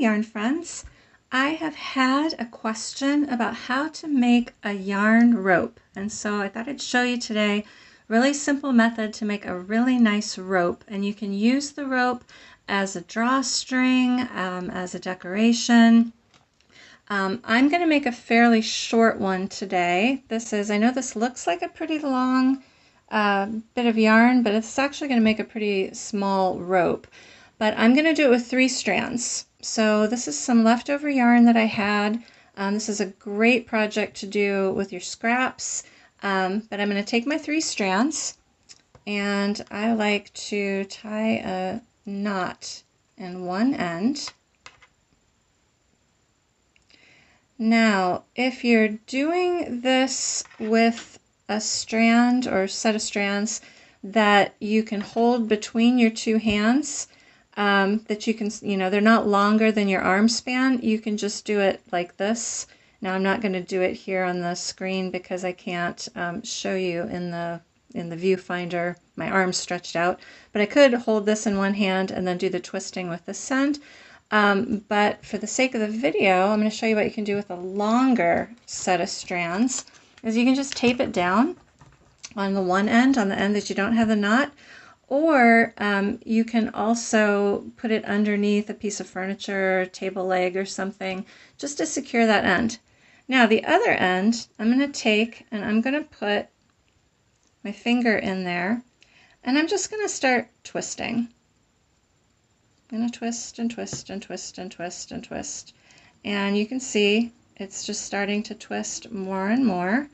yarn friends. I have had a question about how to make a yarn rope, and so I thought I'd show you today a really simple method to make a really nice rope. And you can use the rope as a drawstring, as a decoration. I'm going to make a fairly short one today. I know this looks like a pretty long bit of yarn, but it's actually going to make a pretty small rope. But I'm going to do it with 3 strands. So this is some leftover yarn that I had. This is a great project to do with your scraps. But I'm going to take my 3 strands, and I like to tie a knot in one end. Now, if you're doing this with a strand or set of strands that you can hold between your 2 hands, that you can, they're not longer than your arm span, you can just do it like this. Now, I'm not going to do it here on the screen because I can't show you in the viewfinder my arms stretched out, but I could hold this in one hand and then do the twisting with this end. But for the sake of the video, I'm going to show you what you can do with a longer set of strands. Is you can just tape it down on the one end, on the end that you don't have the knot, or you can also put it underneath a piece of furniture, table leg or something, just to secure that end. Now the other end, I'm going to take and I'm going to put my finger in there, and I'm just going to start twisting. I'm going to twist and twist and twist and twist and twist. And you can see it's just starting to twist more and more.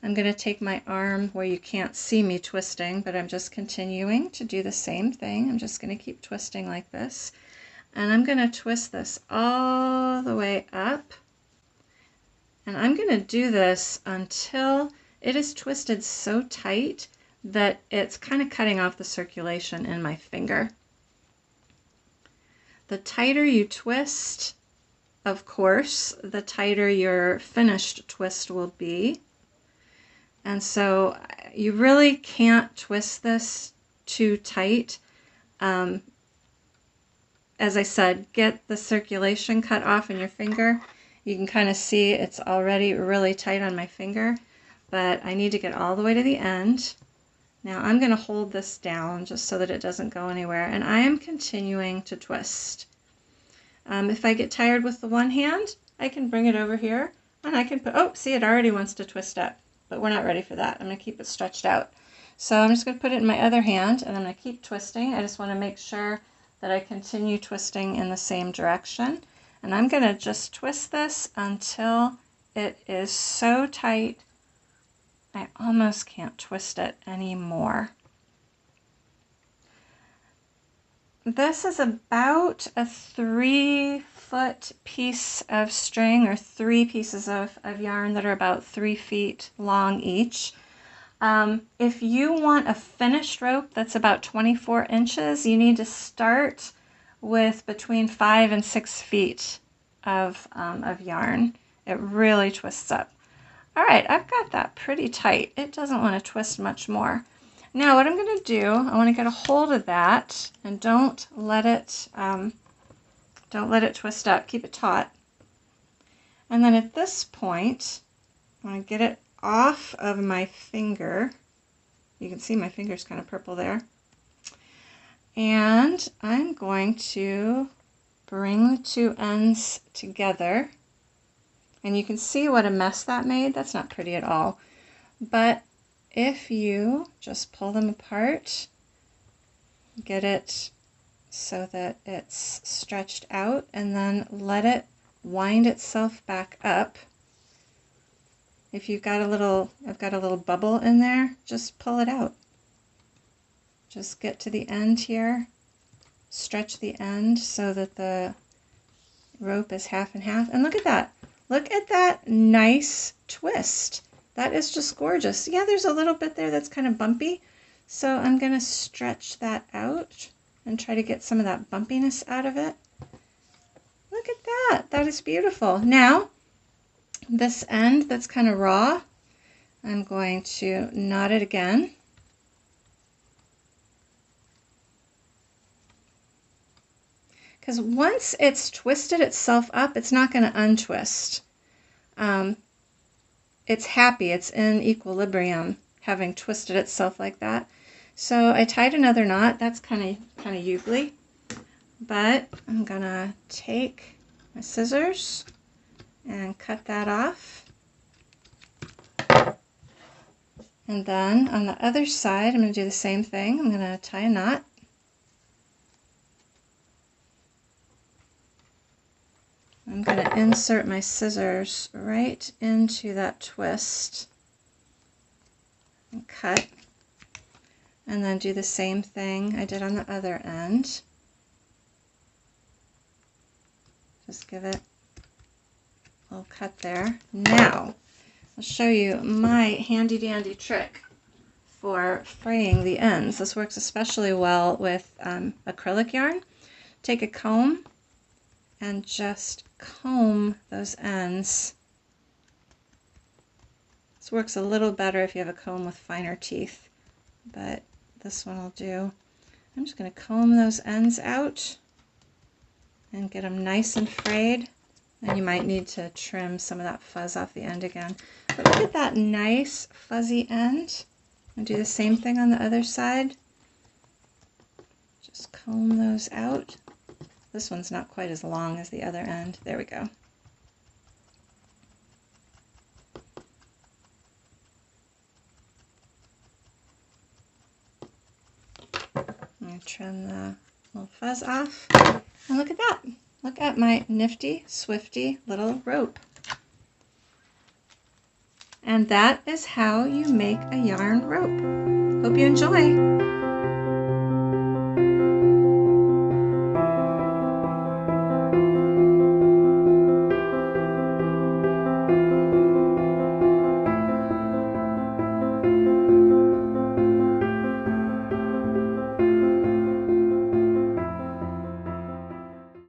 I'm going to take my arm where you can't see me twisting, but I'm just continuing to do the same thing. I'm just going to keep twisting like this. And I'm going to twist this all the way up. And I'm going to do this until it is twisted so tight that it's kind of cutting off the circulation in my finger. The tighter you twist, of course, the tighter your finished twist will be. And so you really can't twist this too tight. As I said, get the circulation cut off in your finger. You can kind of see it's already really tight on my finger, but I need to get all the way to the end. Now I'm going to hold this down just so that it doesn't go anywhere, and I am continuing to twist. If I get tired with the one hand, I can bring it over here and I can put, oh, see, it already wants to twist up, but we're not ready for that. I'm going to keep it stretched out. So I'm just going to put it in my other hand and I'm going to keep twisting. I just want to make sure that I continue twisting in the same direction. And I'm going to just twist this until it is so tight I almost can't twist it anymore. This is about a 3-foot piece of string, or 3 pieces of yarn that are about 3 feet long each. If you want a finished rope that's about 24 inches, you need to start with between 5 and 6 feet of yarn. It really twists up. All right, I've got that pretty tight. It doesn't want to twist much more. Now what I'm going to do, I want to get a hold of that and don't let it twist up. Keep it taut. And then at this point, I want to get it off of my finger. You can see my finger's kind of purple there. And I'm going to bring the 2 ends together. And you can see what a mess that made. That's not pretty at all. But if you just pull them apart, get it so that it's stretched out, and then let it wind itself back up. If you've got I've got a little bubble in there, just pull it out. Just get to the end here, stretch the end so that the rope is half and half, and look at that. Look at that nice twist. That is just gorgeous. Yeah, there's a little bit there that's kind of bumpy, so I'm going to stretch that out and try to get some of that bumpiness out of it. Look at that. That is beautiful. Now, this end that's kind of raw, I'm going to knot it again. because once it's twisted itself up, it's not going to untwist. It's happy, it's in equilibrium, having twisted itself like that. So I tied another knot. That's kind of yoogly, but I'm gonna take my scissors and cut that off. And then on the other side, I'm going to do the same thing. I'm going to tie a knot. I'm going to insert my scissors right into that twist and cut. And then do the same thing I did on the other end. Just give it a little cut there. Now, I'll show you my handy dandy trick for fraying the ends. This works especially well with acrylic yarn. Take a comb and just comb those ends. This works a little better if you have a comb with finer teeth, but this one will do. I'm just going to comb those ends out and get them nice and frayed. And you might need to trim some of that fuzz off the end again. But look at that nice fuzzy end. And do the same thing on the other side. Just comb those out. This one's not quite as long as the other end. There we go. I'm going to trim the little fuzz off. And look at that. Look at my nifty, swifty little rope. And that is how you make a yarn rope. Hope you enjoy.